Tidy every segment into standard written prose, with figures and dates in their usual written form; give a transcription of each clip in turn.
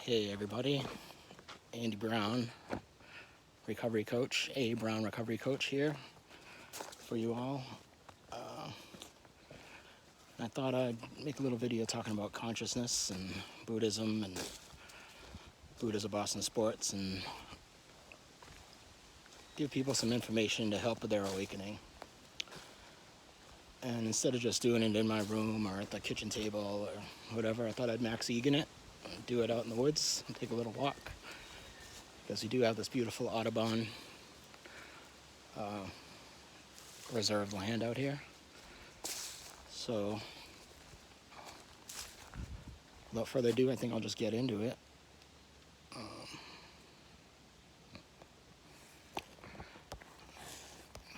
Hey everybody, Andy Brown, recovery coach, A. Brown, recovery coach here for you all. I thought I'd make a little video talking about consciousness and Buddhism and Buddhism, Boston sports, and give people some information to help with their awakening. And instead of just doing it in my room or at the kitchen table or whatever, I thought I'd max Egan it, do it out in the woods and take a little walk. Because we do have this beautiful Audubon reserved land out here. So, without further ado, I think I'll just get into it. How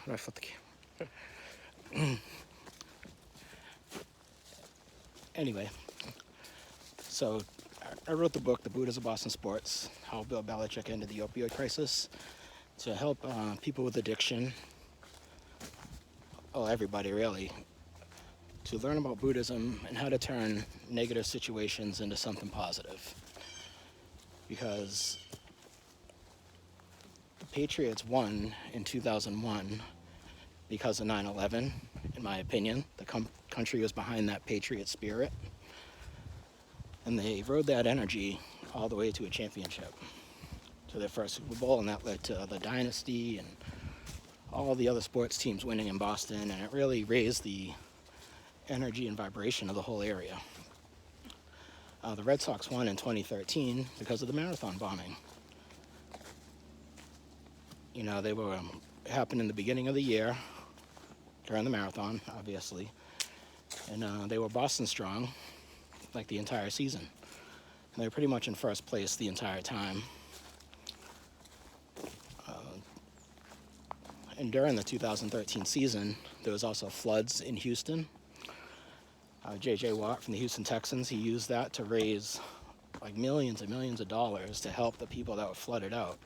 do I flip the camera? Anyway, so I wrote the book, The Buddhism, Boston Sports, How Bill Belichick Ended the Opioid Crisis, to help people with addiction, everybody really, to learn about Buddhism and how to turn negative situations into something positive. Because the Patriots won in 2001 because of 9/11, in my opinion. The country was behind that Patriot spirit. And they rode that energy all the way to a championship, to their first Super Bowl, and that led to the dynasty and all the other sports teams winning in Boston, and it really raised the energy and vibration of the whole area. The Red Sox won in 2013 because of the marathon bombing. You know, they were happened in the beginning of the year, during the marathon, obviously, and they were Boston strong, like the entire season. And they were pretty much in first place the entire time. And during the 2013 season, there was also floods in Houston. J.J. Watt from the Houston Texans, he used that to raise like millions and millions of dollars to help the people that were flooded out.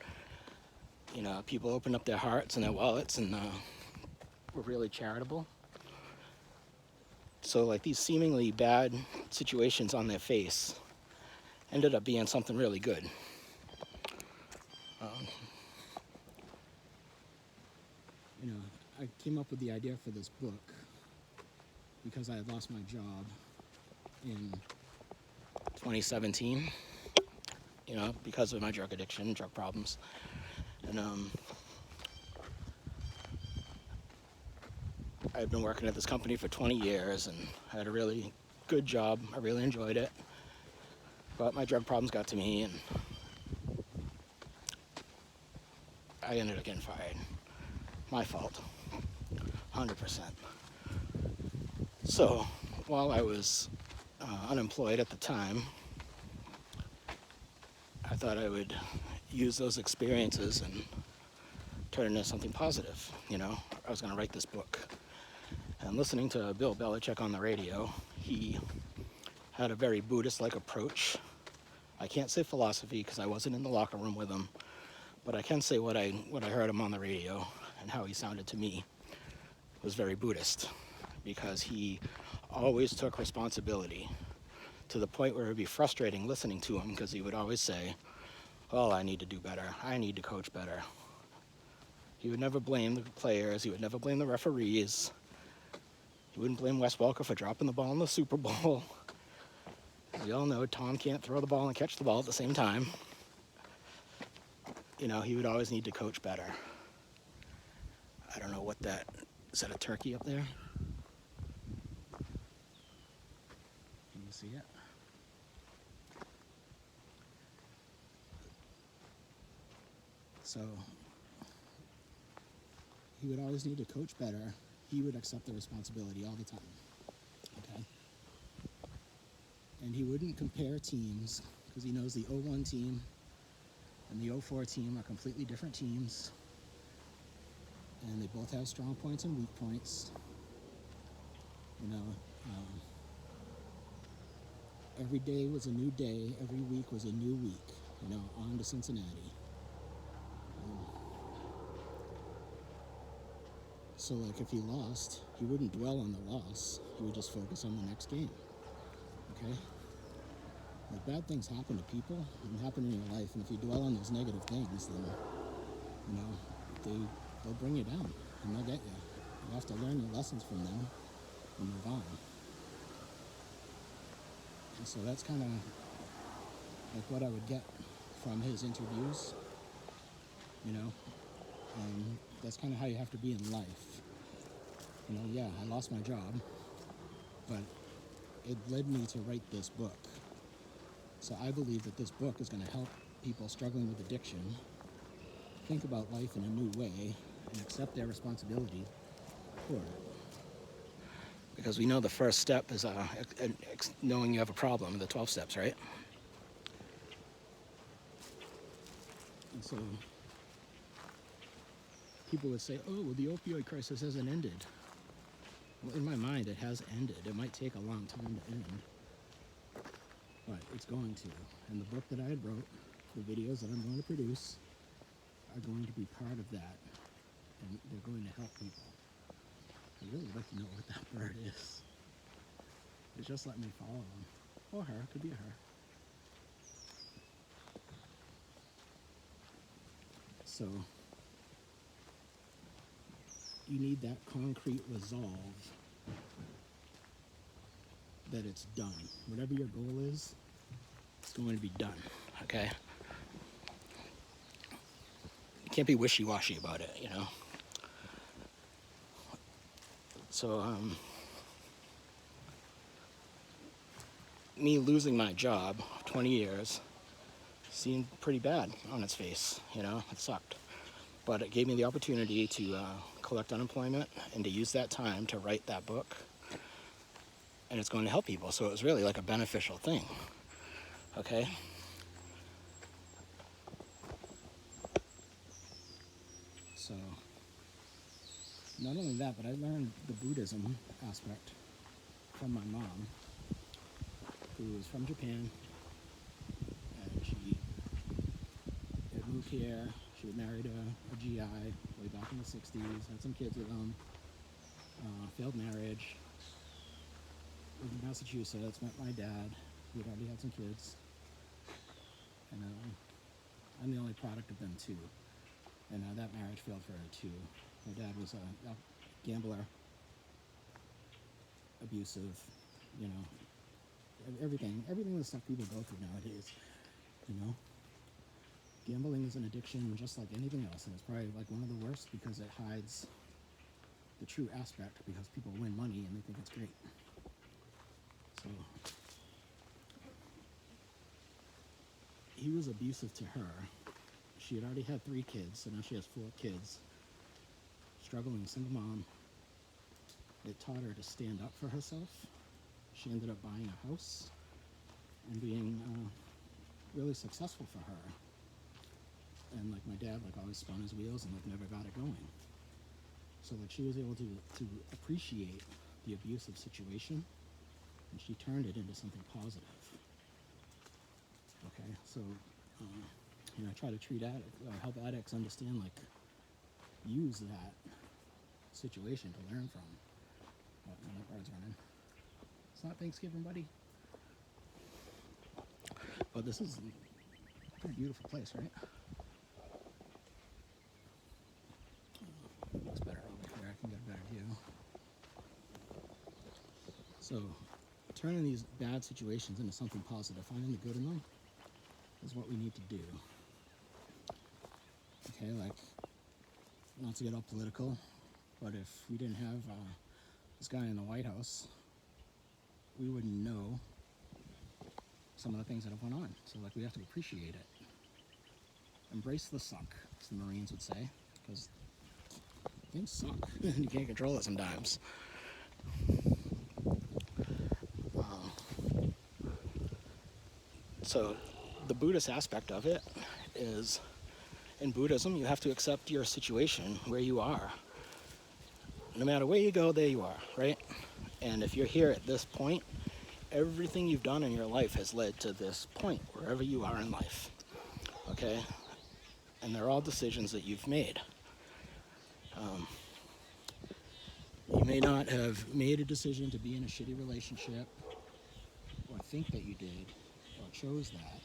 You know, people opened up their hearts and their wallets and were really charitable. So like these seemingly bad situations on their face ended up being something really good. I came up with the idea for this book because I had lost my job in 2017, because of my drug addiction, drug problems. And I've been working at this company for 20 years and I had a really good job. I really enjoyed it. But my drug problems got to me and I ended up getting fired. My fault. 100%. So, while I was unemployed at the time, I thought I would use those experiences and turn it into something positive. I was going to write this book. And listening to Bill Belichick on the radio, he had a very Buddhist-like approach. I can't say philosophy because I wasn't in the locker room with him, but I can say what I heard him on the radio and how he sounded to me was very Buddhist, because he always took responsibility to the point where it would be frustrating listening to him, because he would always say, well, I need to do better. I need to coach better. He would never blame the players. He would never blame the referees. He wouldn't blame Wes Welker for dropping the ball in the Super Bowl. We all know Tom can't throw the ball and catch the ball at the same time. He would always need to coach better. I don't know what that... Is that a turkey up there? Can you see it? So, he would always need to coach better. He would accept the responsibility all the time. Okay? And he wouldn't compare teams, because he knows the 01 team and the 04 team are completely different teams. And they both have strong points and weak points. Every day was a new day. Every week was a new week. On to Cincinnati. So, if he lost, he wouldn't dwell on the loss. He would just focus on the next game. Okay? bad things happen to people and happen in your life, and if you dwell on those negative things, then, you know, they'll bring you down, and they'll get you. You have to learn your lessons from them and move on. And so that's kind of like what I would get from his interviews, you know. That's kind of how you have to be in life. You know, yeah, I lost my job, but it led me to write this book. So I believe that this book is going to help people struggling with addiction think about life in a new way and accept their responsibility for it. Because we know the first step is knowing you have a problem, the 12 steps, right? And so people would say, oh, well, the opioid crisis hasn't ended. Well, in my mind, it has ended. It might take a long time to end, but it's going to. And the book that I had wrote, the videos that I'm going to produce, are going to be part of that, and they're going to help people. I'd really like to know what that bird is. But just let me follow him. Or her, could be a her. So, you need that concrete resolve that it's done. Whatever your goal is, it's going to be done, okay? You can't be wishy-washy about it, you know? So, me losing my job, 20 years, seemed pretty bad on its face, you know? It sucked. But it gave me the opportunity to collect unemployment and to use that time to write that book. And it's going to help people, so it was really like a beneficial thing, okay? So, not only that, but I learned the Buddhism aspect from my mom, who was from Japan, and she had moved here. She had married a GI way back in the 60s, had some kids with him, failed marriage, lived in Massachusetts, met my dad, who had already had some kids, and I'm the only product of them too. And that marriage failed for her too. My dad was a gambler, abusive, you know, everything the stuff people go through nowadays, you know. Gambling is an addiction just like anything else, and it's probably like one of the worst because it hides the true aspect, because people win money and they think it's great. So he was abusive to her. She had already had 3 kids, so now she has 4 kids. Struggling single mom. It taught her to stand up for herself. She ended up buying a house and being really successful for her. And like my dad, like always spun his wheels and like never got it going. So like she was able to appreciate the abusive situation, and she turned it into something positive. Okay, so you know, I try to treat help addicts understand, like, use that situation to learn from. Oh, no, that bird's running. It's not Thanksgiving, buddy. But this is a pretty beautiful place, right? It looks better over here. I can get a better view. So, turning these bad situations into something positive, finding the good in them, is what we need to do. Okay, like, not to get all political, but if we didn't have this guy in the White House, we wouldn't know some of the things that have went on. So, like, we have to appreciate it. Embrace the suck, as the Marines would say, because things suck. You can't control it sometimes. So, the Buddhist aspect of it is, in Buddhism, you have to accept your situation where you are. No matter where you go, there you are, right? And if you're here at this point, everything you've done in your life has led to this point, wherever you are in life, okay? And they're all decisions that you've made. You may not have made a decision to be in a shitty relationship, or think that you did, or chose that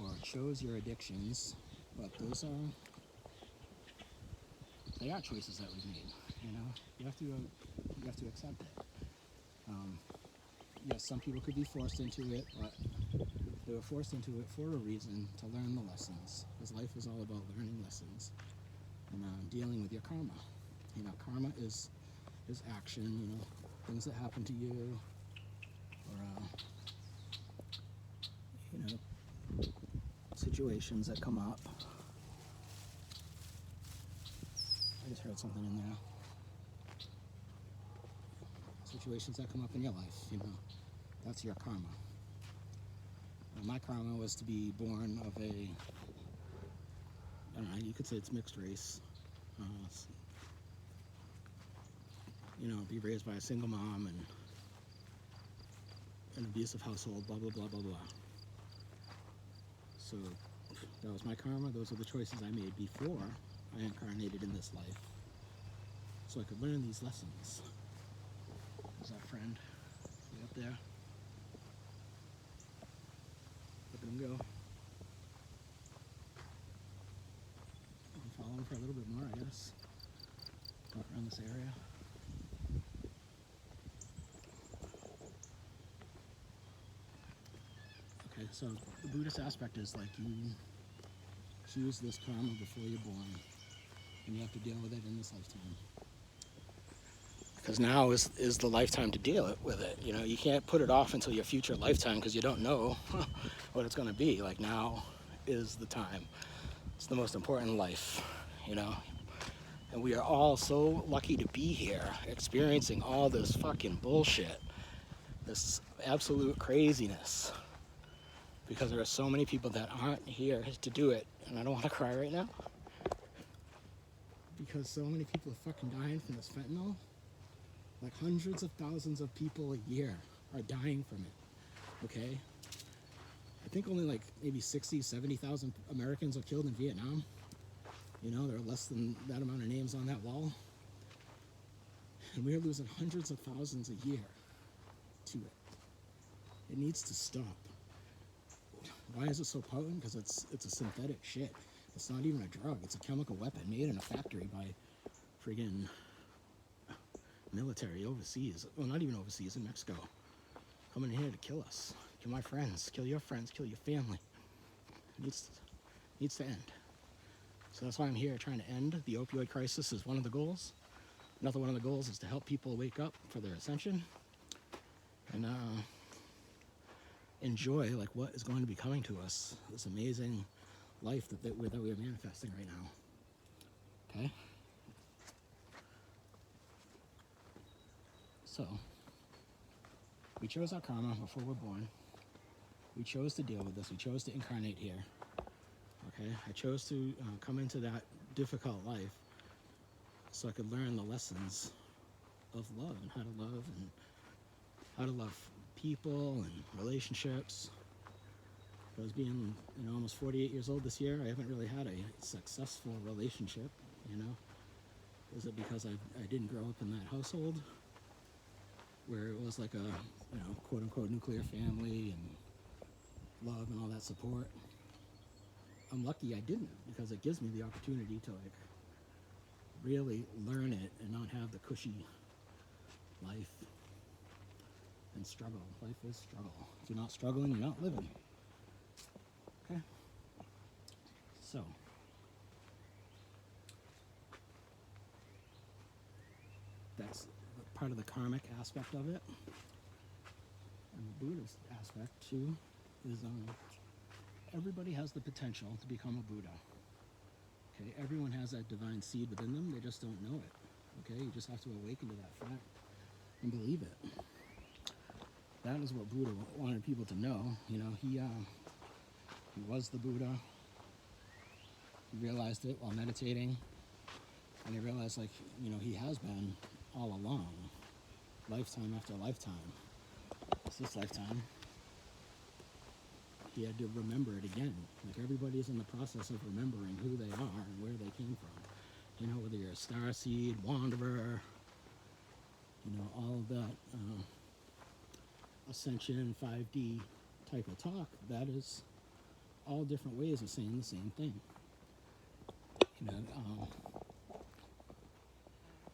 or chose your addictions, but they are choices that we've made. You know, you have to accept it. Yes, some people could be forced into it, but they were forced into it for a reason, to learn the lessons. Because life is all about learning lessons and dealing with your karma. You know, karma is action. You know, things that happen to you, or you know, situations that come up. I just heard something in there. Situations that come up in your life, you know, that's your karma. My karma was to be born of I don't know, you could say it's mixed race. You know, be raised by a single mom and an abusive household, blah, blah, blah, blah, blah. So that was my karma. Those are the choices I made before I incarnated in this life, so I could learn these lessons. There's our friend way up there. Look at him go. I'll follow him for a little bit more, I guess. Walk around this area. Okay, so the Buddhist aspect is like you choose this karma before you're born, and you have to deal with it in this lifetime. Because now is the lifetime to deal with it. You know, you can't put it off until your future lifetime because you don't know what it's going to be. Like, now is the time. It's the most important life, you know. And we are all so lucky to be here, experiencing all this fucking bullshit, this absolute craziness. Because there are so many people that aren't here to do it. And I don't want to cry right now. Because so many people are fucking dying from this fentanyl. Like, hundreds of thousands of people a year are dying from it, okay? I think only like maybe 60, 70,000 Americans are killed in Vietnam. You know, there are less than that amount of names on that wall. And we're losing hundreds of thousands a year to it. It needs to stop. Why is it so potent? Because it's a synthetic shit. It's not even a drug. It's a chemical weapon made in a factory by friggin' military overseas. Well, not even overseas, in Mexico. Coming in here to kill us. Kill my friends. Kill your friends. Kill your family. It needs to end. So that's why I'm here, trying to end the opioid crisis is one of the goals. Another one of the goals is to help people wake up for their ascension and enjoy like what is going to be coming to us. This amazing life that we're manifesting right now. Okay? So, we chose our karma before we're born. We chose to deal with this. We chose to incarnate here. Okay? I chose to come into that difficult life so I could learn the lessons of love and how to love people and relationships. Because being, almost 48 years old this year, I haven't really had a successful relationship, Is it because I didn't grow up in that household where it was like a, quote unquote nuclear family and love and all that support? I'm lucky I didn't, because it gives me the opportunity to like really learn it and not have the cushy life and struggle. Life is struggle. If you're not struggling, you're not living. Okay? So, that's part of the karmic aspect of it. And the Buddhist aspect, too, is everybody has the potential to become a Buddha. Okay? Everyone has that divine seed within them. They just don't know it. Okay? You just have to awaken to that fact and believe it. That is what Buddha wanted people to know. He was the Buddha. He realized it while meditating. And he realized, he has been all along, lifetime after lifetime. It's this lifetime. He had to remember it again. Like, everybody's in the process of remembering who they are and where they came from. Whether you're a starseed, wanderer, all of that ascension, 5D type of talk, that is all different ways of saying the same thing.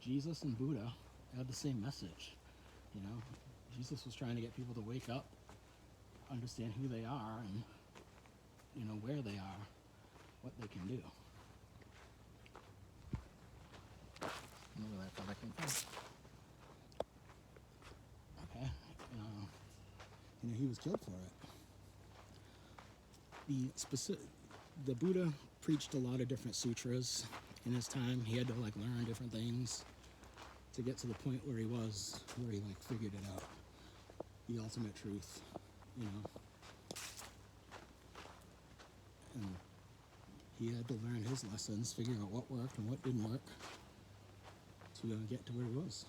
Jesus and Buddha had the same message. Jesus was trying to get people to wake up, understand who they are, and where they are, what they can do. Where that thought I came from. Okay, he was killed for it. The Buddha preached a lot of different sutras in his time. He had to learn different things to get to the point where he figured it out, the ultimate truth, and he had to learn his lessons, figure out what worked and what didn't work to get to where he was.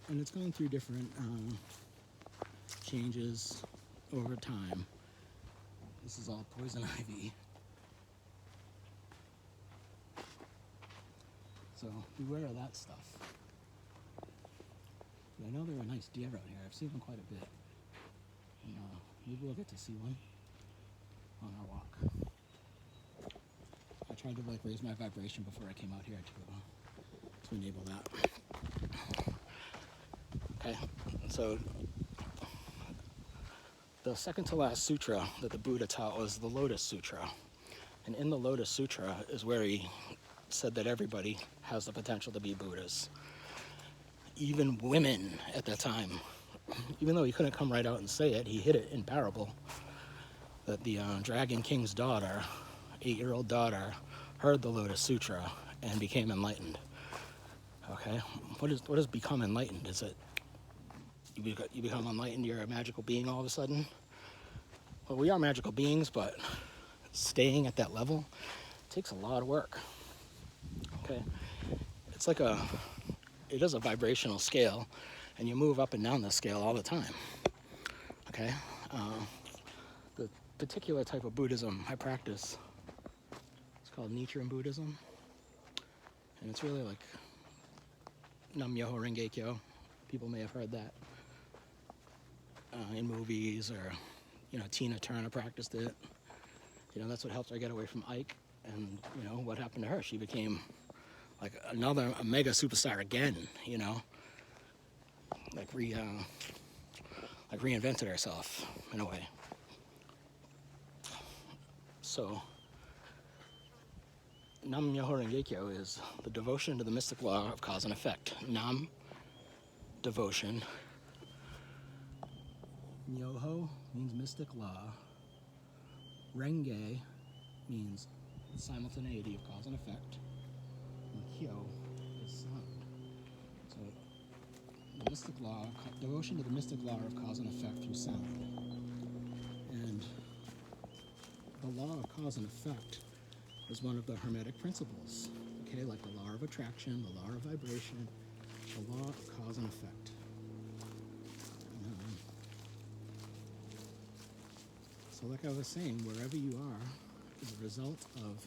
And it's gone through different changes over time. This is all poison ivy. So beware of that stuff. But I know there are nice deer out here. I've seen them quite a bit. And maybe we'll get to see one on our walk. I tried to raise my vibration before I came out here to enable that. Okay, so the second to last sutra that the Buddha taught was the Lotus Sutra. And in the Lotus Sutra is where he said that everybody has the potential to be Buddhas. Even women at that time. Even though he couldn't come right out and say it, he hid it in parable. That the Dragon King's daughter, 8-year-old daughter, heard the Lotus Sutra and became enlightened. Okay, what does become enlightened? Is it you become enlightened, you're a magical being all of a sudden? Well, we are magical beings, but staying at that level takes a lot of work. Okay, it's it is a vibrational scale, and you move up and down the scale all the time. Okay, the particular type of Buddhism I practice, it's called Nichiren Buddhism, and it's really like Nam Myoho Renge Kyo. People may have heard that in movies, or Tina Turner practiced it. That's what helped her get away from Ike, and what happened to her? She became a mega superstar again. Reinvented herself in a way. So Nam Myoho Renge Kyo is the devotion to the mystic law of cause and effect. Nam, devotion. Myoho means mystic law. Renge means simultaneity of cause and effect. And Kyo is sound. So the mystic law, devotion to the mystic law of cause and effect through sound. And the law of cause and effect is one of the Hermetic principles, okay, like the law of attraction, the law of vibration, the law of cause and effect. So like I was saying, wherever you are is a result of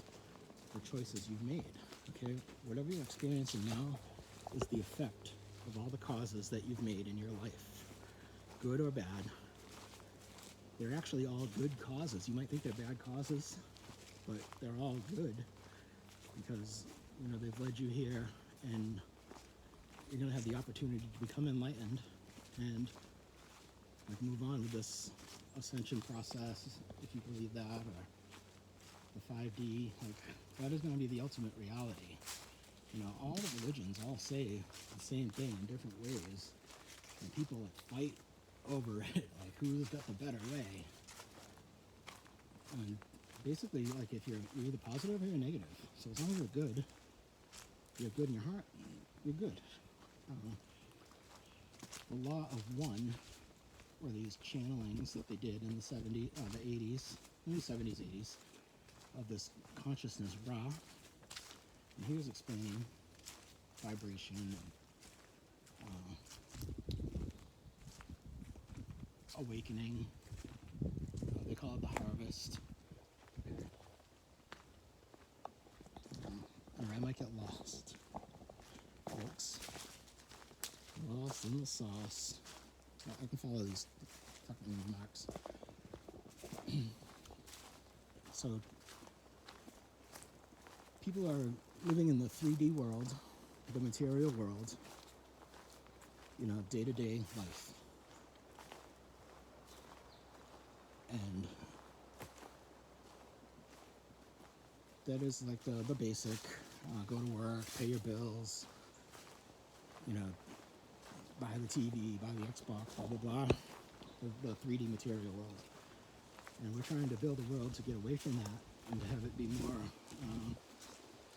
the choices you've made, okay? Whatever you're experiencing now is the effect of all the causes that you've made in your life, good or bad. They're actually all good causes. You might think they're bad causes, but they're all good because they've led you here, and you're going to have the opportunity to become enlightened and move on with this ascension process, if you believe that, or the 5D. That is going to be the ultimate reality. All the religions all say the same thing in different ways, and people fight over it, who's got the better way. And basically, if you're either positive or you're negative. So as long as you're good in your heart, you're good. The law of one, or these channelings that they did in the 70s, the 80s, maybe 70s, 80s, of this consciousness Ra. And he was explaining vibration and awakening. They call it the harvest. Or I might get lost, folks. lost in the sauce. I can follow these fucking marks. So, people are living in the 3D world, the material world, day-to-day life. And that is like the basic, go to work, pay your bills, buy the TV, buy the Xbox, blah, blah, blah, the 3D material world. And we're trying to build a world to get away from that and to have it be more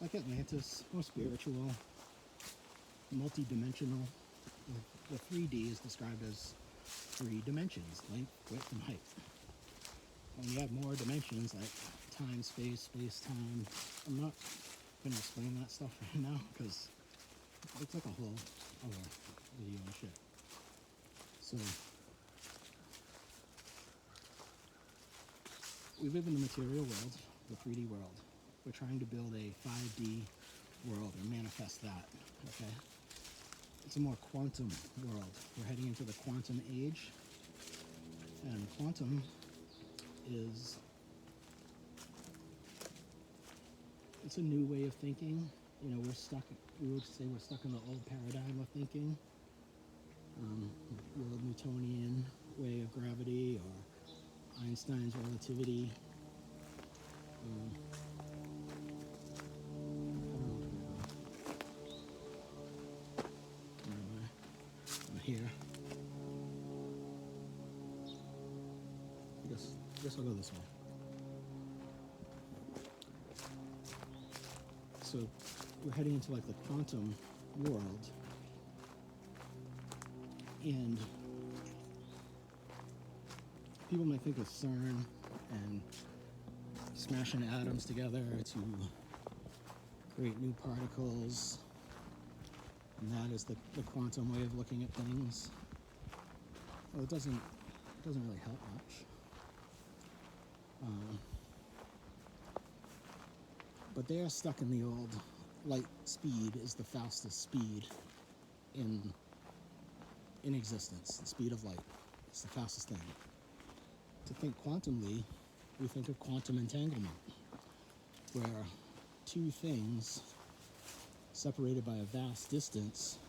like Atlantis, more spiritual, multi-dimensional. The 3D is described as 3 dimensions, length, width, and height. When you have more dimensions like time, space, time, I'm not going to explain that stuff right now because it's like a whole other video and shit. So, we live in the material world, the 3D world. We're trying to build a 5D world and manifest that, okay? It's a more quantum world. We're heading into the quantum age. And quantum is, it's a new way of thinking. We would say we're stuck in the old paradigm of thinking. The Newtonian way of gravity or Einstein's relativity. I'm here. I guess I'll go this way. So we're heading into like the quantum world, and people might think of CERN and smashing atoms together to create new particles, and that is the quantum way of looking at things. Well, it doesn't really help much. But they are stuck in the old light speed is the fastest speed in existence. The speed of light. It's the fastest thing. To think quantumly, we think of quantum entanglement, where two things separated by a vast distance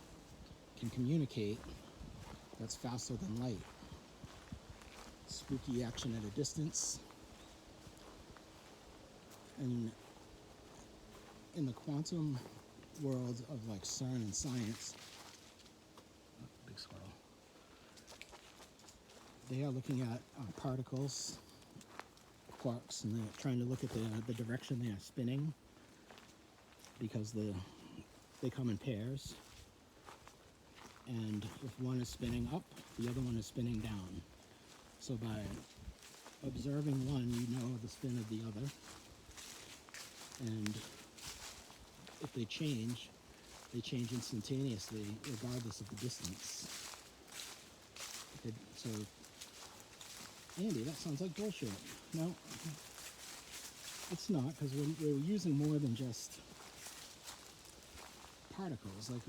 can communicate that's faster than light. Spooky action at a distance. And in the quantum world of like CERN and science, big squirrel, they are looking at particles, quarks, and they're trying to look at the direction they are spinning, because they come in pairs, and if one is spinning up, the other one is spinning down. So by observing one, you know the spin of the other, and if they change instantaneously regardless of the distance. So, Andy, that sounds like bullshit. No, it's not, because we're using more than just particles. Like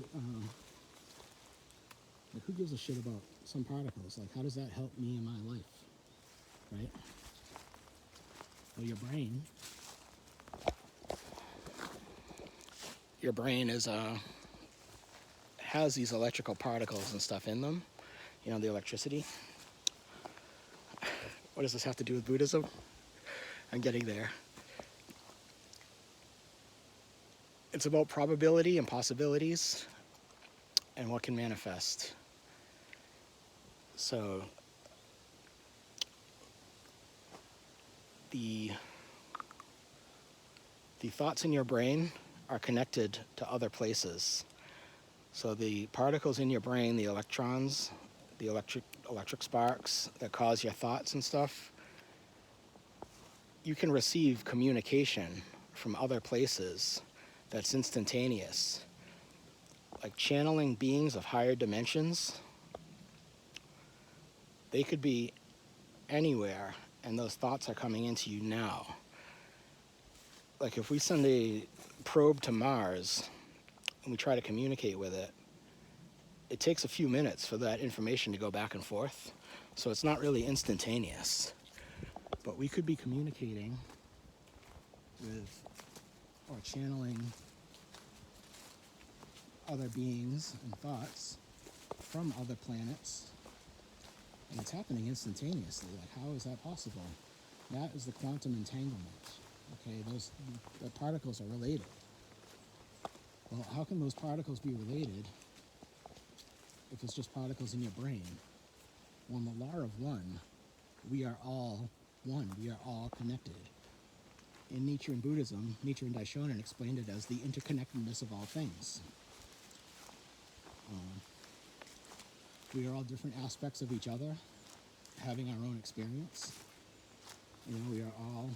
who gives a shit about some particles? Like, how does that help me in my life, right? Well, your brain is has these electrical particles and stuff in them. The electricity. What does this have to do with Buddhism? I'm getting there. It's about probability and possibilities and what can manifest. So the thoughts in your brain are connected to other places. So the particles in your brain, the electrons, the electric sparks that cause your thoughts and stuff, you can receive communication from other places that's instantaneous. Like channeling beings of higher dimensions, they could be anywhere, and those thoughts are coming into you now. Like if we send a probe to Mars and we try to communicate with it, it takes a few minutes for that information to go back and forth. So it's not really instantaneous. But we could be communicating with or channeling other beings and thoughts from other planets. And it's happening instantaneously. Like, how is that possible? That is the quantum entanglement. Okay, the particles are related. Well, how can those particles be related if it's just particles in your brain? Well, in the law of one, we are all one. We are all connected. In Nietzsche and Buddhism, Nietzsche and Daishonin explained it as the interconnectedness of all things. We are all different aspects of each other, having our own experience. You know, we are all,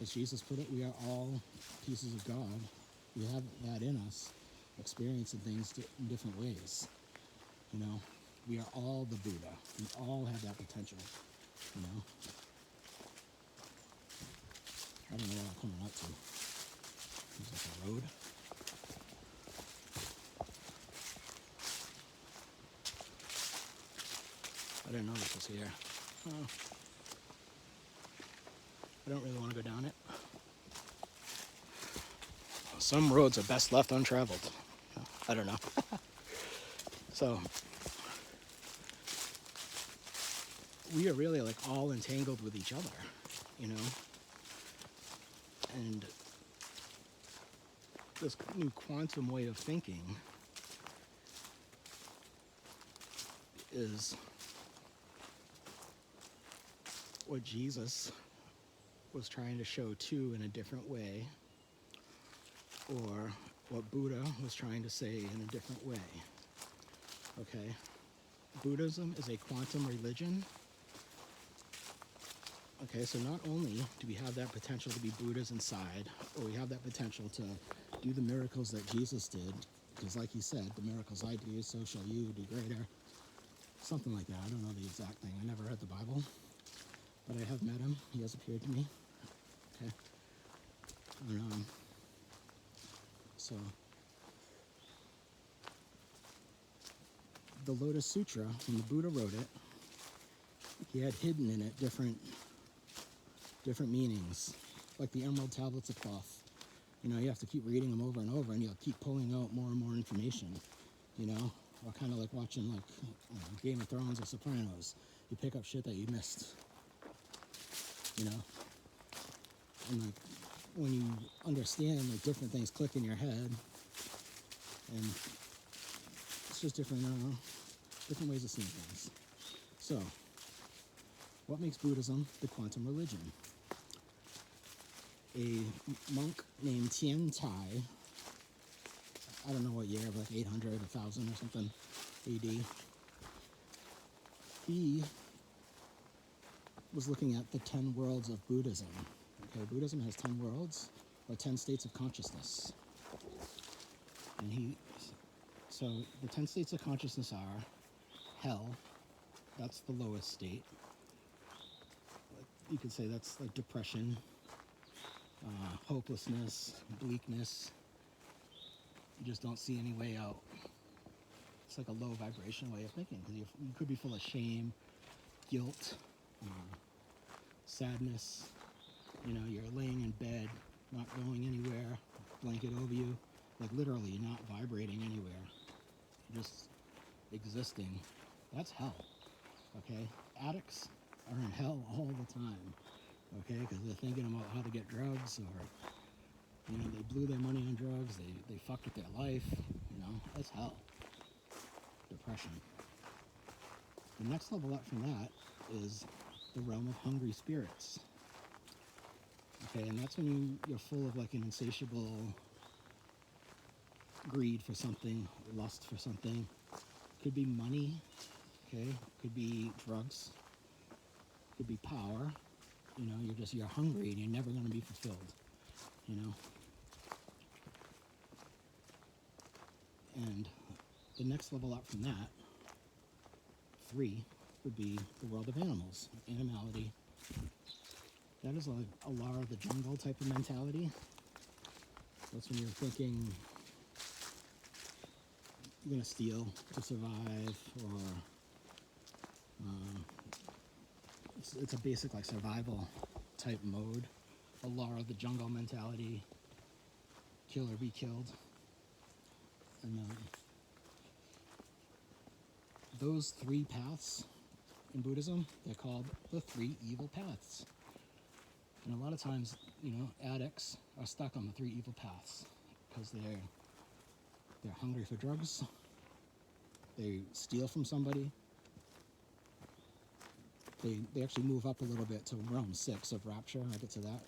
as Jesus put it, we are all pieces of God. We have that in us, experiencing things in different ways. You know, we are all the Buddha. We all have that potential, you know. I don't know what I'm coming up to. There's like a road. I didn't know this was here. Oh. I don't really want to go down it. Some roads are best left untraveled. I don't know. So, we are really like all entangled with each other, you know? And this new quantum way of thinking is what Jesus was trying to show too in a different way, or what Buddha was trying to say in a different way. Okay? Buddhism is a quantum religion. Okay, so not only do we have that potential to be Buddhas inside, or we have that potential to do the miracles that Jesus did, because like he said, the miracles I do, so shall you do greater. Something like that. I don't know the exact thing. I never read the Bible, but I have met him. He has appeared to me. Okay. So, the Lotus Sutra, when the Buddha wrote it, he had hidden in it different meanings, like the emerald tablets of cloth. You know, you have to keep reading them over and over, and you'll keep pulling out more and more information, you know, or kind of like watching like Game of Thrones or Sopranos. You pick up shit that you missed, you know, and like when you understand, like different things click in your head, and it's just different, I don't know, different ways of seeing things. So, what makes Buddhism the quantum religion? A monk named Tian Tai, I don't know what year, like 800, 1000 or something AD, he was looking at the 10 worlds of Buddhism. Okay, Buddhism has 10 worlds, or 10 states of consciousness. And so the 10 states of consciousness are hell, that's the lowest state. You could say that's like depression, hopelessness, bleakness. You just don't see any way out. It's like a low vibration way of thinking, because you could be full of shame, guilt, sadness. You know, you're laying in bed, not going anywhere, blanket over you, like literally not vibrating anywhere, just existing. That's hell. Okay, addicts are in hell all the time. Okay, because they're thinking about how to get drugs, or you know, they blew their money on drugs, they fucked with their life. You know, that's hell. Depression. The next level up from that is the realm of hungry spirits. Okay, and that's when you're full of like an insatiable greed for something, lust for something. Could be money, okay? Could be drugs. Could be power. You know, you're hungry and you're never going to be fulfilled, you know? And the next level up from that, 3, would be the world of animals, animality. That is like a law of the jungle type of mentality. That's when you're thinking, you're going to steal to survive, or it's a basic like survival type mode. A law of the jungle mentality, kill or be killed. And those three paths in Buddhism, they're called the three evil paths. And a lot of times, addicts are stuck on the three evil paths because they're hungry for drugs, they steal from somebody, they actually move up a little bit to realm 6 of rapture, I'll get to that,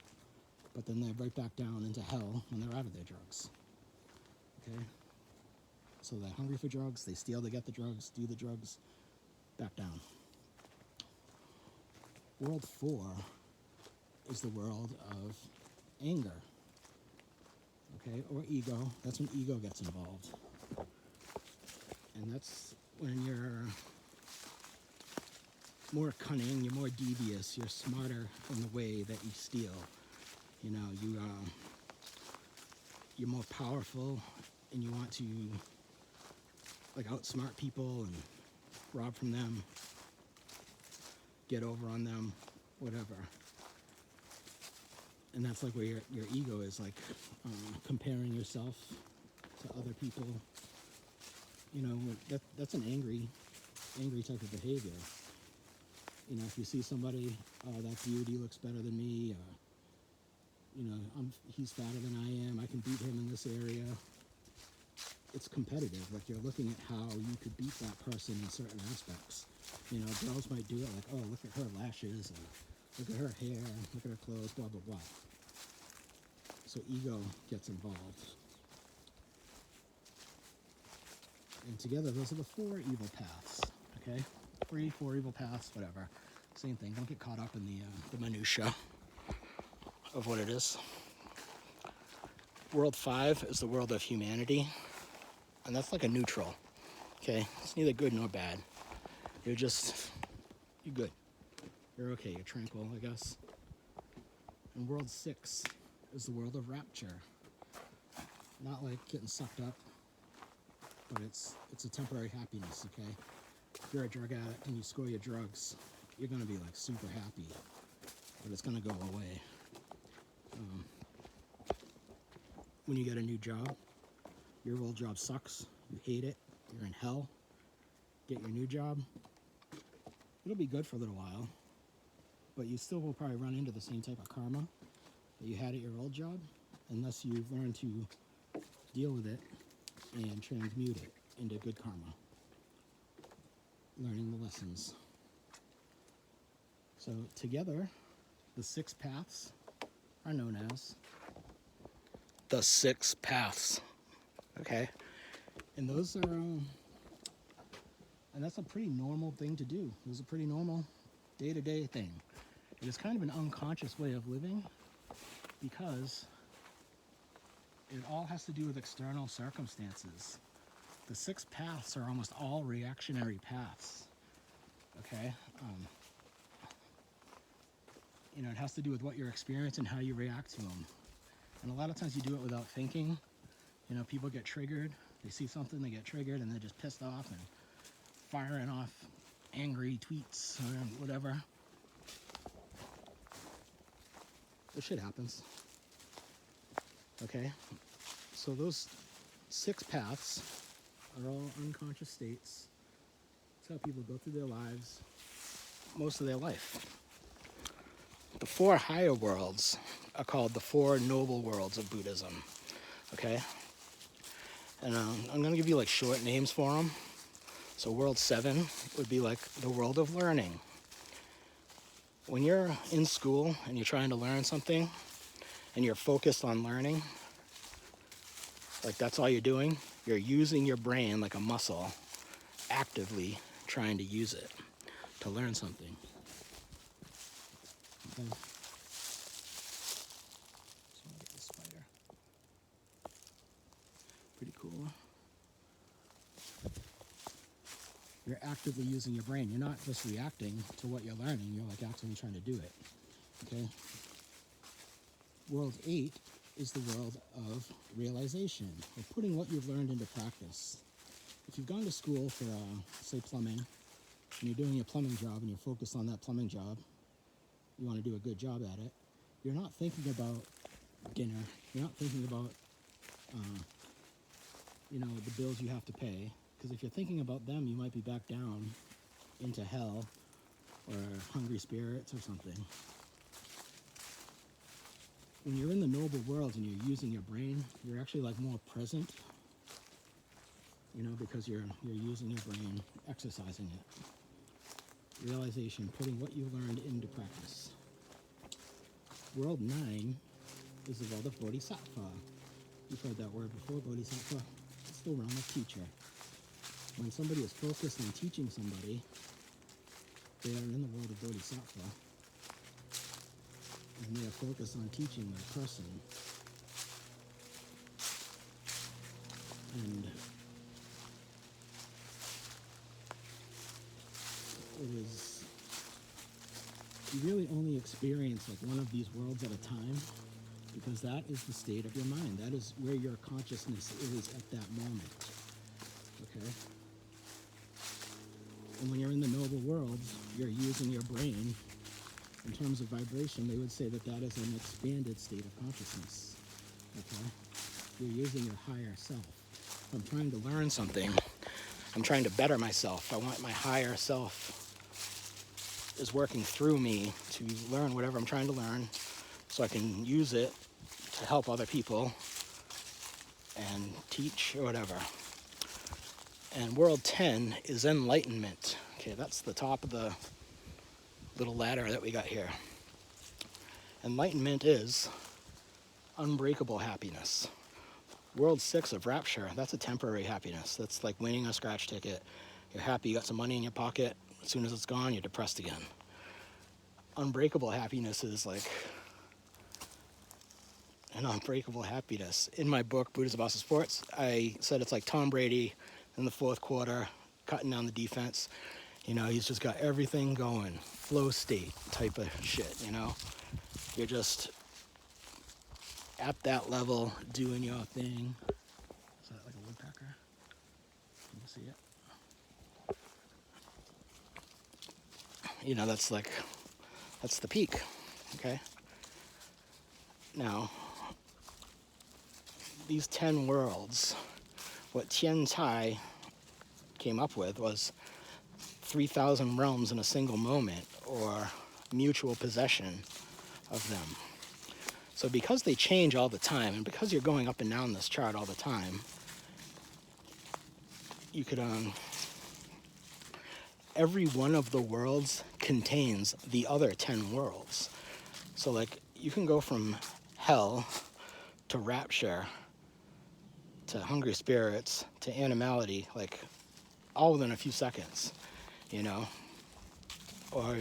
but then they're right back down into hell when they're out of their drugs. Okay? So they're hungry for drugs, they steal to get the drugs, do the drugs, back down. World 4 is the world of anger, okay, or ego. That's when ego gets involved. And that's when you're more cunning, you're more devious, you're smarter in the way that you steal. You're more powerful, and you want to like outsmart people and rob from them, get over on them, whatever. And that's like where your ego is, like comparing yourself to other people. That's an angry type of behavior. If you see somebody, oh, that beauty looks better than me, he's fatter than I am, I can beat him in this area. It's competitive, like you're looking at how you could beat that person in certain aspects. Girls might do it like, oh, look at her lashes, and look at her hair, look at her clothes, blah, blah, blah. So ego gets involved. And together, those are the 4 evil paths, okay? 4 evil paths, whatever. Same thing. Don't get caught up in the minutia of what it is. World 5 is the world of humanity, and that's like a neutral, okay? It's neither good nor bad. You're good. You're okay. You're tranquil, I guess. And World 6 is the world of rapture. Not like getting sucked up, but it's a temporary happiness, okay? If you're a drug addict and you score your drugs, you're going to be like super happy, but it's going to go away. When you get a new job, your old job sucks, you hate it, you're in hell, get your new job, it'll be good for a little while, but you still will probably run into the same type of karma that you had at your old job, unless you've learned to deal with it and transmute it into good karma. Learning the lessons. So together, the 6 paths are known as the 6 paths. Okay? And those are, and that's a pretty normal thing to do. It was a pretty normal day-to-day thing. It is kind of an unconscious way of living because it all has to do with external circumstances. The 6 paths are almost all reactionary paths. Okay? It has to do with what you're experiencing and how you react to them. And a lot of times you do it without thinking. People get triggered. They see something, they get triggered, and they're just pissed off and firing off angry tweets or whatever. This shit happens. Okay? So those 6 paths are all unconscious states. That's how people go through their lives most of their life. The 4 higher worlds are called the 4 noble worlds of Buddhism. Okay? And I'm going to give you like short names for them. So world 7 would be like the world of learning. When you're in school and you're trying to learn something and you're focused on learning, like that's all you're doing, you're using your brain like a muscle, actively trying to use it to learn something. Okay. So I'll get the spider. Pretty cool. You're actively using your brain. You're not just reacting to what you're learning, you're like actively trying to do it. Okay? World 8 is the world of realization, of putting what you've learned into practice. if you've gone to school for, say, plumbing, and you're doing your plumbing job and you're focused on that plumbing job, you want to do a good job at it, you're not thinking about dinner, you're not thinking about, the bills you have to pay, because if you're thinking about them, you might be back down into hell or hungry spirits or something. When you're in the noble worlds and you're using your brain, you're actually like more present, because you're using your brain, exercising it. Realization, putting what you learned into practice. World 9 is the world of Bodhisattva. You've heard that word before, Bodhisattva. It's the realm of teacher. When somebody is focused on teaching somebody, they are in the world of Bodhisattva. And they are focused on teaching that person. And you really only experience like one of these worlds at a time, because that is the state of your mind. That is where your consciousness is at that moment. Okay? And when you're in the noble worlds, you're using your brain. In terms of vibration, they would say that that is an expanded state of consciousness. Okay? You're using your higher self. I'm trying to learn something. I'm trying to better myself. I want my higher self is working through me to learn whatever I'm trying to learn so I can use it to help other people and teach or whatever. And world 10 is enlightenment. Okay, that's the top of the little ladder that we got here. Enlightenment is unbreakable happiness. World 6 of rapture, that's a temporary happiness. That's like winning a scratch ticket. You're happy, you got some money in your pocket. As soon as it's gone, you're depressed again. Unbreakable happiness is like an unbreakable happiness. In my book, Buddhism of Sports, I said it's like Tom Brady in the fourth quarter, cutting down the defense. He's just got everything going. Flow state type of shit, You're just at that level, doing your thing. Is that like a woodpecker? Can you see it? That's the peak, okay? Now, these 10 worlds, what Tian Tai came up with was 3,000 realms in a single moment, or mutual possession of them. So because they change all the time, and because you're going up and down this chart all the time, you could, every one of the worlds contains the other 10 worlds. So like, you can go from hell to rapture, to hungry spirits, to animality, like all within a few seconds, Or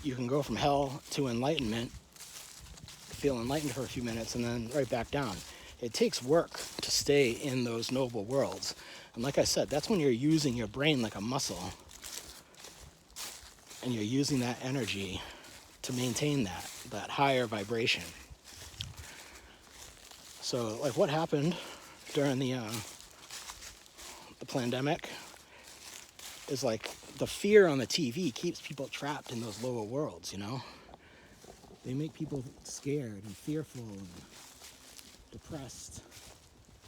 you can go from hell to enlightenment, feel enlightened for a few minutes, and then right back down. It takes work to stay in those noble worlds. And like I said, that's when you're using your brain like a muscle, and you're using that energy to maintain that higher vibration. So like what happened during the pandemic is like the fear on the TV keeps people trapped in those lower worlds, They make people scared and fearful and depressed.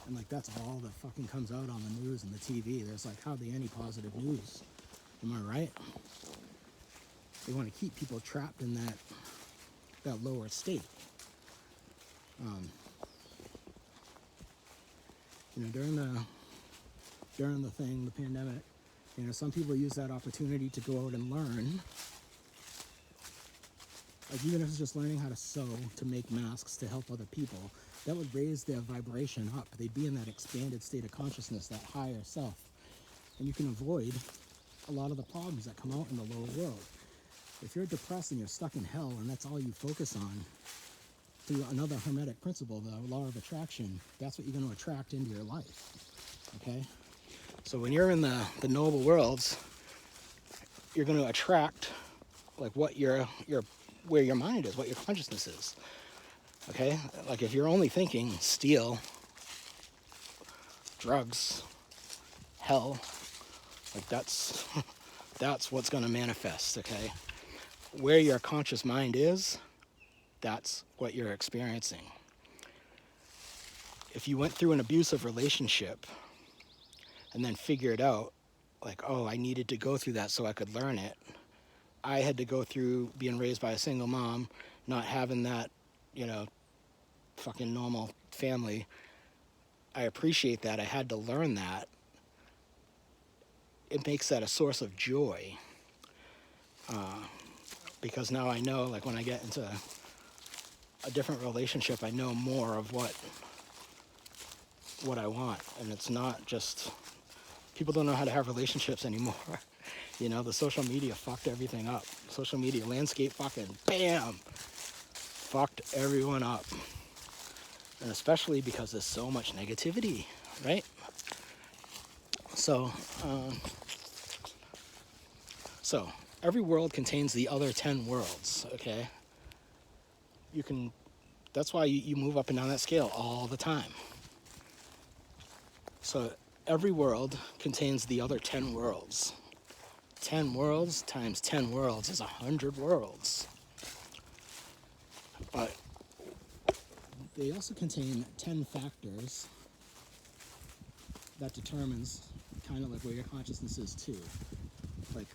And like that's all that fucking comes out on the news and the TV. There's like hardly any positive news. Am I right? They want to keep people trapped in that lower state. During the pandemic, some people use that opportunity to go out and learn. Like even if it's just learning how to sew, to make masks, to help other people, that would raise their vibration up. They'd be in that expanded state of consciousness, that higher self. And you can avoid a lot of the problems that come out in the lower world. If you're depressed and you're stuck in hell and that's all you focus on, through another hermetic principle, the law of attraction, that's what you're going to attract into your life. Okay? So when you're in the noble worlds, you're going to attract like what where your mind is, what your consciousness is. Okay? Like if you're only thinking steal, drugs, hell, like that's that's what's going to manifest, okay? Where your conscious mind is, that's what you're experiencing. If you went through an abusive relationship and then figured out, like, oh, I needed to go through that so I could learn it. I had to go through being raised by a single mom, not having that, fucking normal family. I appreciate that. I had to learn that. It makes that a source of joy. Because now I know, like, when I get into a different relationship, I know more of what I want. And it's not just, people don't know how to have relationships anymore. The social media fucked everything up. Social media landscape fucking bam, fucked everyone up. And especially because there's so much negativity, right? So every world contains the other 10 worlds, okay? That's why you move up and down that scale all the time. So every world contains the other 10 worlds. 10 worlds times 10 worlds is 100 worlds. But they also contain 10 factors that determines kind of like where your consciousness is too. Like,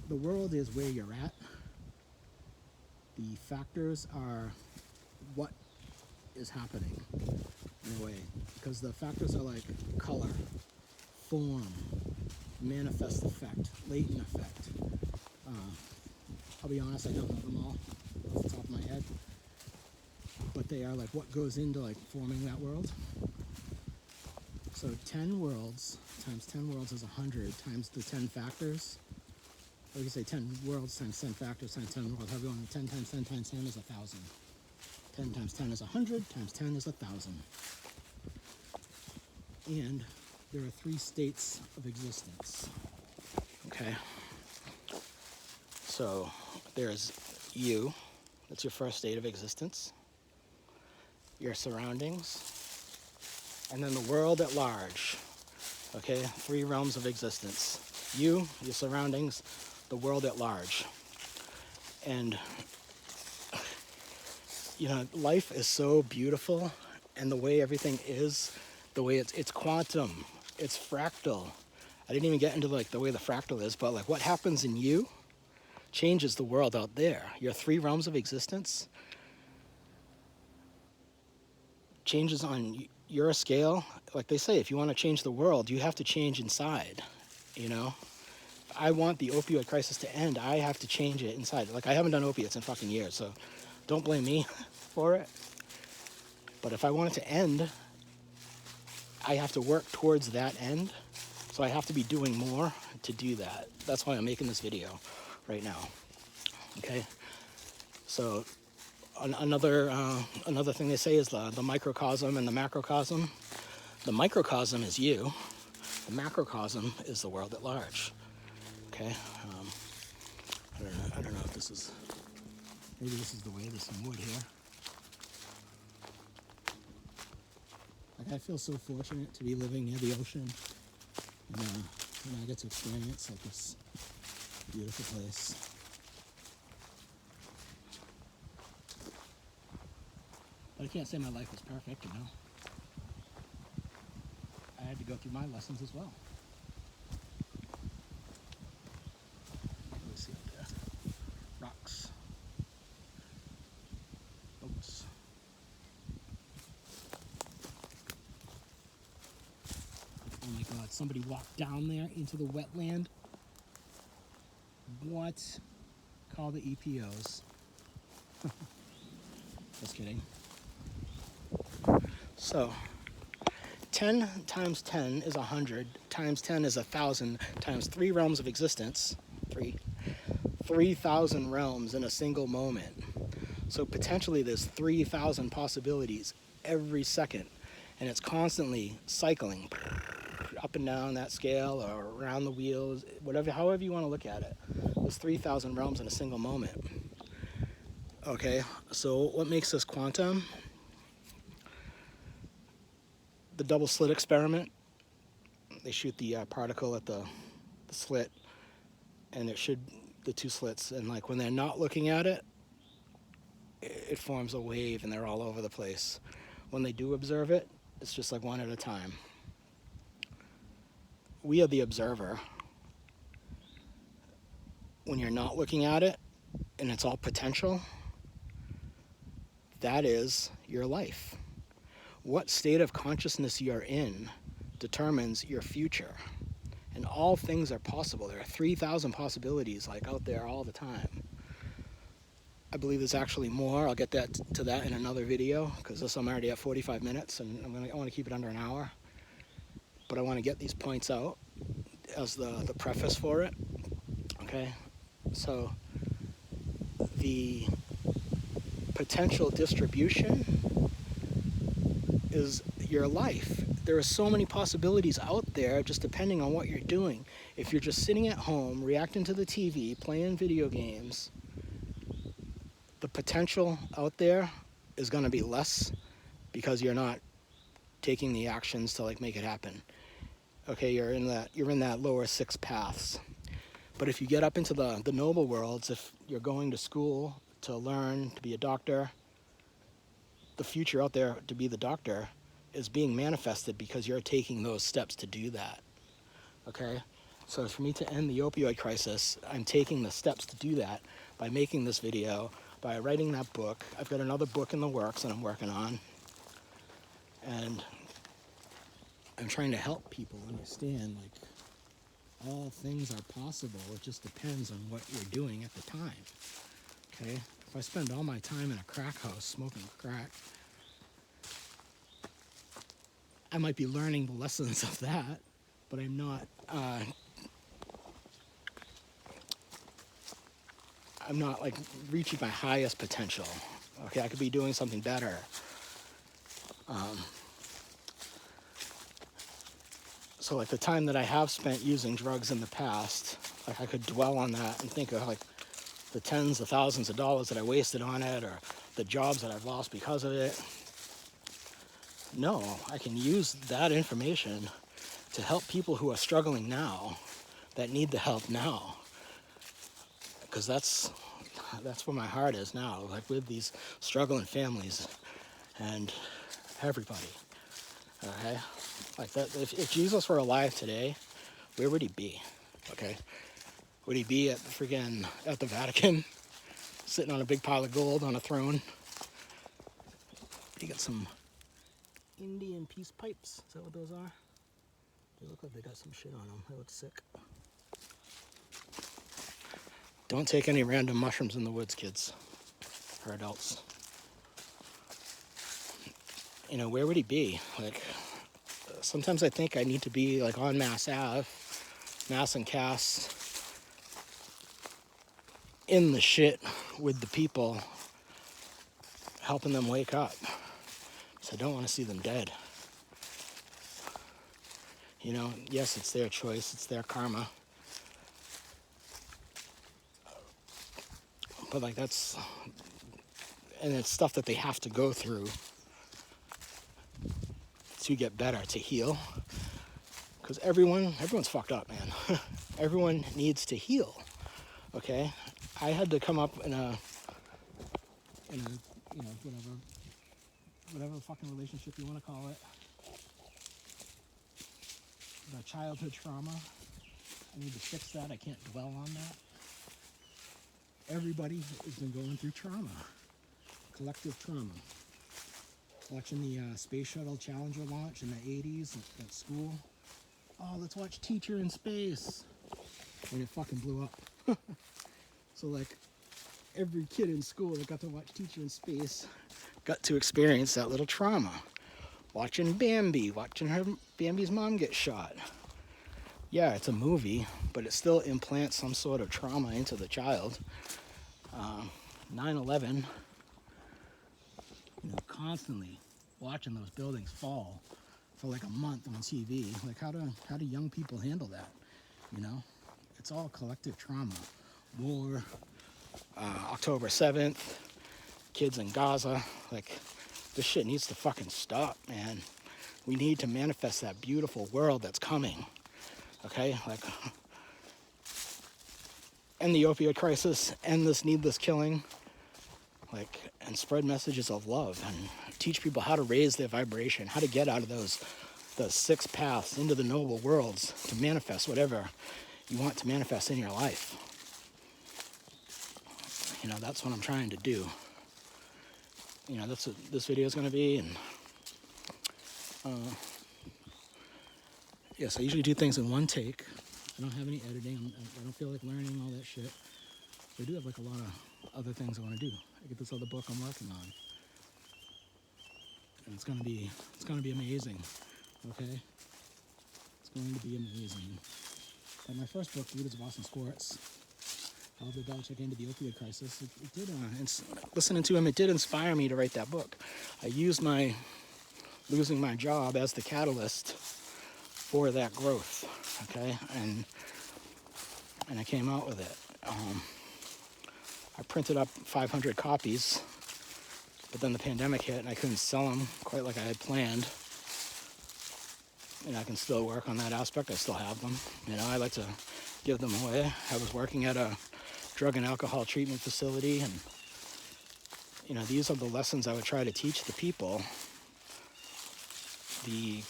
the world is where you're at. The factors are what is happening in a way. Because the factors are like color, form, manifest effect, latent effect. I'll be honest, I don't know them all off the top of my head. But they are like what goes into like forming that world. So 10 worlds times 10 worlds is 100 times the 10 factors. Or you can say 10 worlds times 10 factors times 10 worlds. However you want. 10 times 10 times 10 is 1,000. 10 times 10 is 100 times 10 is 1,000. And there are 3 states of existence. Okay. So there's you. That's your first state of existence. Your surroundings. And then the world at large. Okay, 3 realms of existence. You, your surroundings, the world at large. And, life is so beautiful, and the way everything is, the way it's quantum, it's fractal. I didn't even get into like the way the fractal is, but like what happens in you changes the world out there. Your 3 realms of existence changes on your scale. Like they say, if you want to change the world, you have to change inside, I want the opioid crisis to end. I have to change it inside. Like, I haven't done opiates in fucking years, so don't blame me for it. But if I want it to end, I have to work towards that end. So I have to be doing more to do that. That's why I'm making this video right now. Okay? So another thing they say is the microcosm and the macrocosm. The microcosm is you. The macrocosm is the world at large. Okay, I don't know if this is, maybe this is the way. There's some wood here. Like, I feel so fortunate to be living near the ocean, and I get to experience like this beautiful place. But I can't say my life was perfect, I had to go through my lessons as well. Rocks. Boats. Oh my god, somebody walked down there into the wetland. What? Call the EPOs. Just kidding. So, 10 times 10 is 100, times 10 is 1,000, times 3 realms of existence. 3,000 realms in a single moment. So potentially there's 3,000 possibilities every second, and it's constantly cycling up and down that scale or around the wheels, however you want to look at it. There's 3,000 realms in a single moment. Okay, so what makes this quantum? The double slit experiment. they shoot the particle at the slit, and the two slits, and like when they're not looking at it, it forms a wave and they're all over the place. When they do observe it, it's just like one at a time. We are the observer. When you're not looking at it and it's all potential, that is your life. What state of consciousness you're in determines your future. And all things are possible. There are 3,000 possibilities like out there all the time. I believe there's actually more. I'll get to that in another video, because I'm already at 45 minutes and I want to keep it under an hour. But I want to get these points out as the preface for it. Okay? So the potential distribution is your life. There are so many possibilities out there, just depending on what you're doing. If you're just sitting at home, reacting to the TV, playing video games, the potential out there is going to be less because you're not taking the actions to like make it happen. Okay, you're in that lower 6 paths. But if you get up into the noble worlds, if you're going to school to learn to be a doctor, the future out there to be the doctor is being manifested because you're taking those steps to do that. Okay? So for me to end the opioid crisis, I'm taking the steps to do that by making this video, by writing that book. I've got another book in the works that I'm working on. And I'm trying to help people understand, like, all things are possible. It just depends on what you're doing at the time. Okay? If I spend all my time in a crack house smoking crack, I might be learning the lessons of that, but I'm not like reaching my highest potential. Okay, I could be doing something better. So like the time that I have spent using drugs in the past, like I could dwell on that and think of like the tens of thousands of dollars that I wasted on it, or the jobs that I've lost because of it. No, I can use that information to help people who are struggling now, that need the help now. Because that's where my heart is now, like with these struggling families and everybody. Okay? Like that, if Jesus were alive today, where would he be? Okay? Would he be at the Vatican, sitting on a big pile of gold on a throne? You got some Indian peace pipes. Is that what those are? They look like they got some shit on them. They look sick. Don't take any random mushrooms in the woods, kids, or adults. You know, where would he be? Like, sometimes I think I need to be like on Mass Ave, Mass and Cass, in the shit with the people, helping them wake up. So I don't want to see them dead. You know, yes, it's their choice, it's their karma. But like and it's stuff that they have to go through to get better, to heal. Because everyone's fucked up, man. Everyone needs to heal. Okay? I had to come up in a whatever fucking relationship you want to call it. The childhood trauma. I need to fix that. I can't dwell on that. Everybody has been going through trauma. Collective trauma. Watching the Space Shuttle Challenger launch in the 80s at school. Oh, let's watch Teacher in Space. And it fucking blew up. So like, every kid in school that got to watch Teacher in Space got to experience that little trauma. Watching Bambi, watching Bambi's mom get shot. Yeah, it's a movie, but it still implants some sort of trauma into the child. 9/11, constantly watching those buildings fall for like a month on TV. Like, how do young people handle that? It's all collective trauma. War, October 7th, kids in Gaza. Like, this shit needs to fucking stop, man. We need to manifest that beautiful world that's coming. okay? Like, end the opioid crisis, end this needless killing, like, and spread messages of love and teach people how to raise their vibration, how to get out of the 6 paths into the noble worlds to manifest whatever you want to manifest in your life. You know, that's what I'm trying to do. You know, that's what this video is going to be. And yes, I usually do things in one take. I don't have any editing. I don't feel like learning all that shit. I do have like a lot of other things I want to do. I get this other book I'm working on, and it's gonna be amazing. Okay, it's going to be amazing. Like my first book, Buddhism, Boston Sports, how the Belichick ended the opioid crisis. It did. Listening to him, it did inspire me to write that book. I used my losing my job as the catalyst for that growth. Okay, and I came out with it. I printed up 500 copies, but then the pandemic hit and I couldn't sell them quite like I had planned. And I can still work on that aspect. I still have them. You know, I like to give them away. I was working at a drug and alcohol treatment facility, and you know, these are the lessons I would try to teach the people. The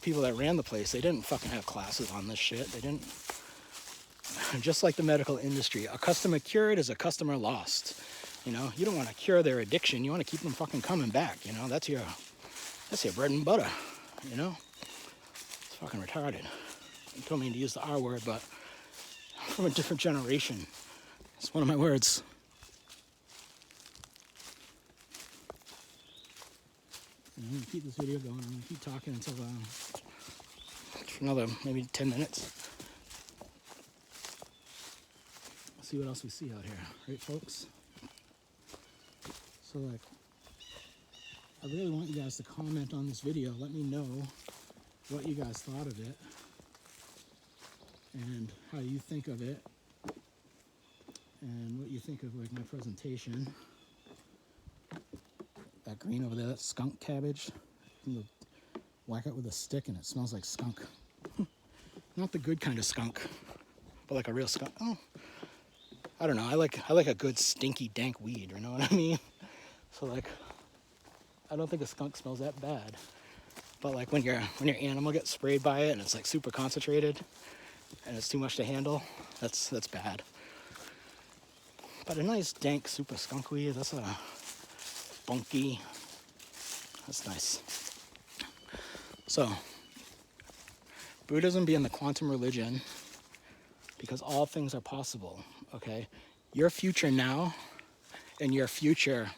people that ran the place, they didn't fucking have classes on this shit. They didn't. Just like the medical industry, a customer cured is a customer lost. You know, you don't want to cure their addiction. You want to keep them fucking coming back. You know, that's your bread and butter. You know, it's fucking retarded. You told me to use the R word, but I'm from a different generation. It's one of my words. And I'm gonna keep this video going. I'm gonna keep talking until for another maybe 10 minutes. See what else we see out here, right, folks? So, like, I really want you guys to comment on this video. Let me know what you guys thought of it and how you think of it and what you think of, like, my presentation. That green over there, that's skunk cabbage. You whack it with a stick and it smells like skunk. Not the good kind of skunk, but like a real skunk. Oh. I don't know. I like a good stinky dank weed. You know what I mean? So like, I don't think a skunk smells that bad. But like when your animal gets sprayed by it and it's like super concentrated and it's too much to handle, that's bad. But a nice dank super skunk weed, that's a wonky. That's nice. So Buddhism being the quantum religion, because all things are possible. Okay, your future now and your future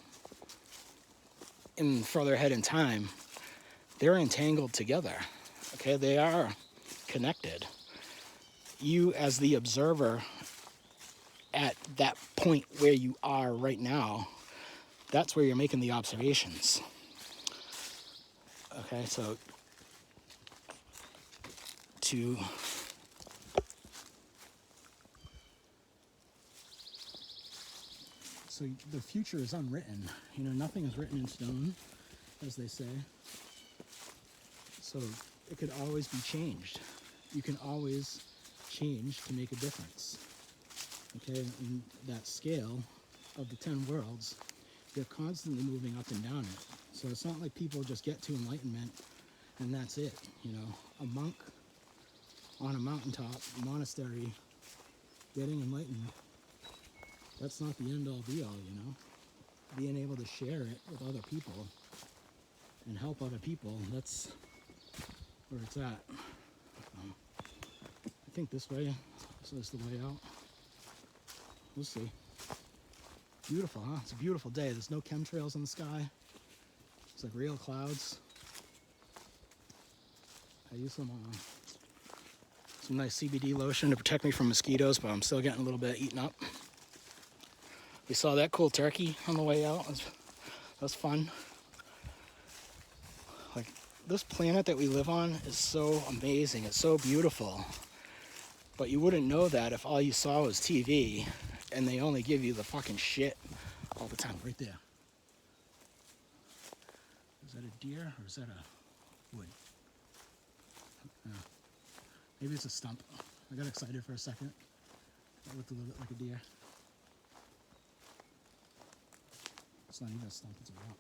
in further ahead in time, they're entangled together. Okay, they are connected. You as the observer at that point where you are right now, that's where you're making the observations. Okay, so So the future is unwritten. You know, nothing is written in stone, as they say. So it could always be changed. You can always change to make a difference. Okay, in that scale of the 10 worlds, you're constantly moving up and down it. So it's not like people just get to enlightenment and that's it. You know, a monk on a mountaintop, a monastery, getting enlightened, that's not the end all be all, you know. Being able to share it with other people and help other people, that's where it's at. I think this way, so this is the way out. We'll see. Beautiful, huh? It's a beautiful day. There's no chemtrails in the sky. It's like real clouds. I use some nice CBD lotion to protect me from mosquitoes, but I'm still getting a little bit eaten up. We saw that cool turkey on the way out. That was fun. Like, this planet that we live on is so amazing. It's so beautiful. But you wouldn't know that if all you saw was TV and they only give you the fucking shit all the time. Right there. Is that a deer or is that a wood? Maybe it's a stump. I got excited for a second. That looked a little bit like a deer. It's not even a stump, it's a rock.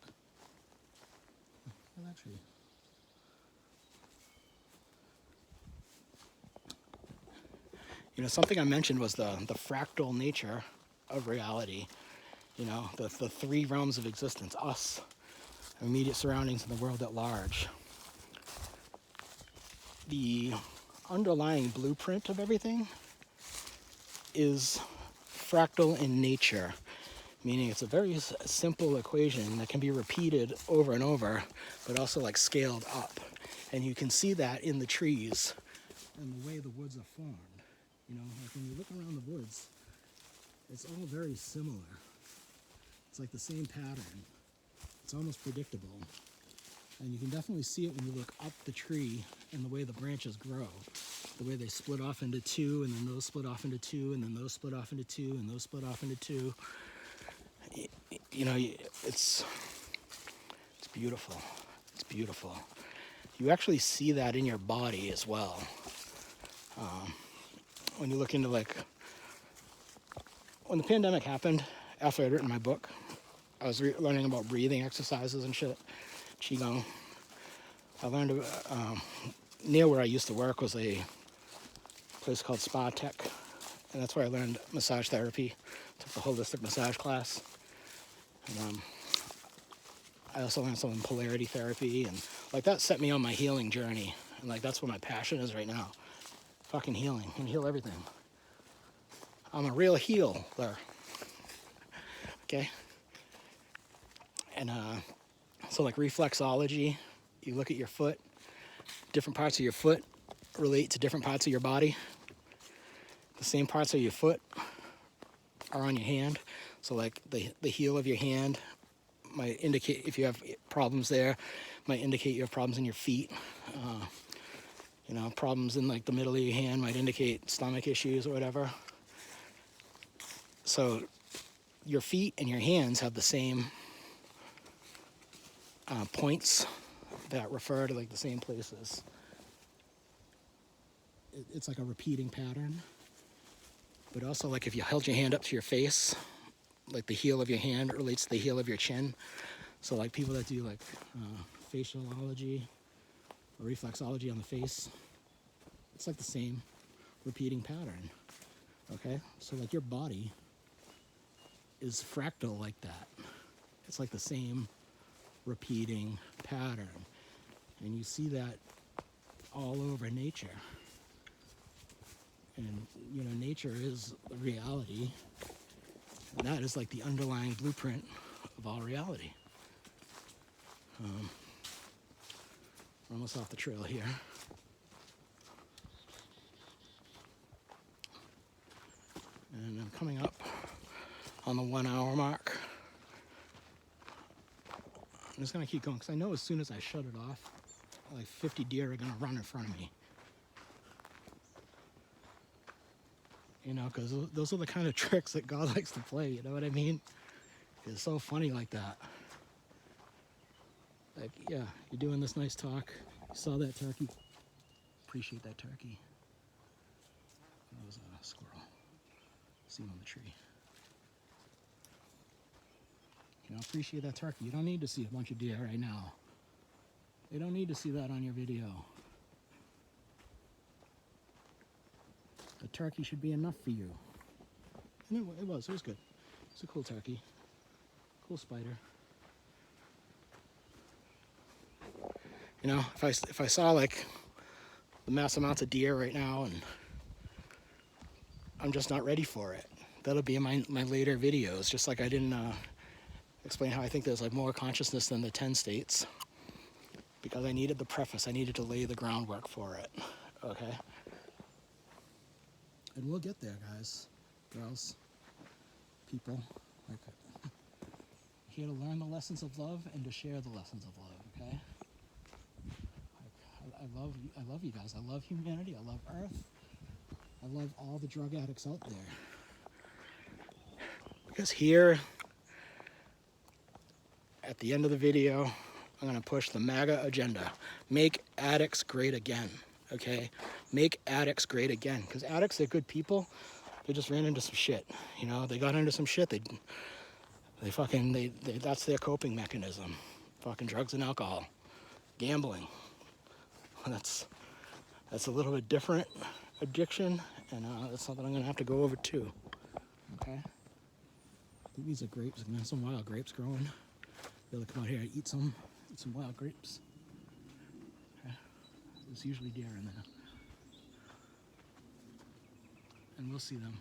Well, actually, you know, something I mentioned was the fractal nature of reality. You know, the three realms of existence, us, our immediate surroundings, and the world at large. The underlying blueprint of everything is fractal in nature, meaning it's a very simple equation that can be repeated over and over, but also like scaled up. And you can see that in the trees and the way the woods are formed. You know, like when you look around the woods, it's all very similar. It's like the same pattern. It's almost predictable. And you can definitely see it when you look up the tree and the way the branches grow. The way they split off into two, and then those split off into two, and then those split off into two, and those split off into two. You know, it's beautiful. It's beautiful. You actually see that in your body as well. When you look into like, when the pandemic happened, after I'd written my book, I was learning about breathing exercises and shit, Qigong. I learned, near where I used to work was a place called Spa Tech, and that's where I learned massage therapy, took the holistic massage class. And I also learned some polarity therapy, and like that set me on my healing journey. And like that's what my passion is right now. Fucking healing. I can heal everything. I'm a real healer. Okay? And so like reflexology, you look at your foot, different parts of your foot relate to different parts of your body. The same parts of your foot are on your hand. So like the heel of your hand might indicate, if you have problems there, might indicate you have problems in your feet. You know, problems in like the middle of your hand might indicate stomach issues or whatever. So your feet and your hands have the same points that refer to like the same places. It's like a repeating pattern. But also like if you held your hand up to your face, like the heel of your hand relates to the heel of your chin. So like people that do like facialology or reflexology on the face, it's like the same repeating pattern. Okay? So like your body is fractal like that. It's like the same repeating pattern. And you see that all over nature. And, you know, nature is reality. And that is like the underlying blueprint of all reality. We're almost off the trail here. And I'm coming up on the 1 hour mark. I'm just gonna keep going because I know as soon as I shut it off, like 50 deer are gonna run in front of me. You know, because those are the kind of tricks that God likes to play, you know what I mean? It's so funny like that. Like, yeah, you're doing this nice talk. You saw that turkey. Appreciate that turkey. That was a squirrel. Seen on the tree. You know, appreciate that turkey. You don't need to see a bunch of deer right now. You don't need to see that on your video. A turkey should be enough for you. And it was good. It's a cool turkey. Cool spider. You know, if I saw like the mass amounts of deer right now, and I'm just not ready for it. That'll be in my later videos, just like I didn't explain how I think there's like more consciousness than the 10 states, because I needed the preface. I needed to lay the groundwork for it. Okay? And we'll get there, guys, girls, people. Like, here to learn the lessons of love and to share the lessons of love. Okay? I love you guys. I love humanity. I love Earth. I love all the drug addicts out there. Because here, at the end of the video, I'm going to push the MAGA agenda. Make addicts great again. okay? Make addicts great again, because addicts, they're good people. They just ran into some shit, you know? They got into some shit. They that's their coping mechanism. Fucking drugs and alcohol, gambling. That's a little bit different addiction, and that's something I'm gonna have to go over too. Okay. I think these are grapes. I'm gonna have some wild grapes growing. Be able to come out here and eat some wild grapes. Okay. There's usually deer in there, and we'll see them.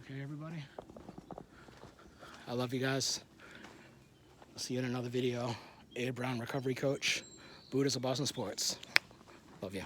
Okay, everybody. I love you guys. I'll see you in another video. Ed Brown, recovery coach, Buddhism, Boston Sports. Love you.